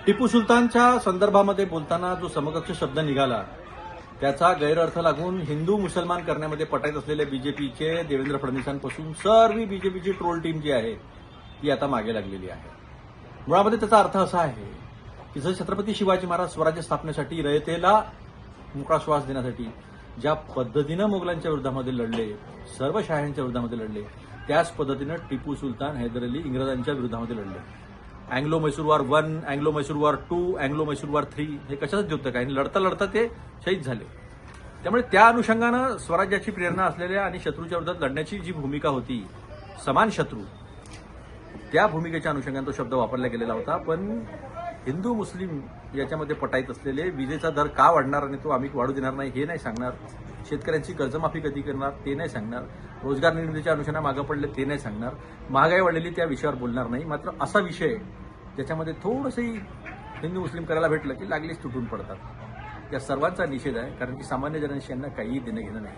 टिपू सुलतानच्या संदर्भामध्ये बोलताना जो समकक्ष शब्द निघाला त्याचा गैरअर्थ लागून हिंदू मुसलमान करण्यामध्ये पटाईत असलेले बीजेपीचे देवेंद्र फडणवीसांपासून सर्व बीजेपीची ट्रोल टीम जी आहे ती आता मागे लागलेली आहे. मुळामध्ये त्याचा अर्थ असा आहे की जर छत्रपती शिवाजी महाराज स्वराज्य स्थापनेसाठी रयतेला मोकळा श्वास देण्यासाठी ज्या पद्धतीनं मोगलांच्या विरोधामध्ये लढले, सर्व शाह्यांच्या विरोधामध्ये लढले, त्याच पद्धतीनं टिपू सुलतान हैदर अली इंग्रजांच्या विरोधामध्ये लढले. Anglo Mysore war 1, Anglo Mysore war 2, Anglo Mysore war 3 हे कशाच युद्ध काय लढता लढता ते शहीद झाले. त्यामुळे त्या अनुषंगानं स्वराज्याची प्रेरणा असलेल्या आणि शत्रूच्या विरोधात लढण्याची जी भूमिका होती, समान शत्रू, त्या भूमिकेच्या अनुषंगाने तो शब्द वापरला गेलेला होता. पण हिंदू मुस्लिम याच्यामध्ये पटाईत असलेले विजेचा दर का वाढणार आणि तो आम्ही वाढू देणार नाही हे नाही सांगणार, शेतकऱ्यांची कर्जमाफी कधी करणार ते नाही सांगणार, रोजगार निर्मितीच्या अनुषंगाने मागं पडले ते नाही सांगणार, महागाई वाढलेली त्या विषयावर बोलणार नाही. मात्र असा विषय ज्याच्यामध्ये थोडंसंही हिंदू मुस्लिम करायला भेटलं की लागलीच तुटून पडतात. या सर्वांचा निषेध आहे, कारण की सामान्य जनांशी यांना काहीही देणं घेणं नाही.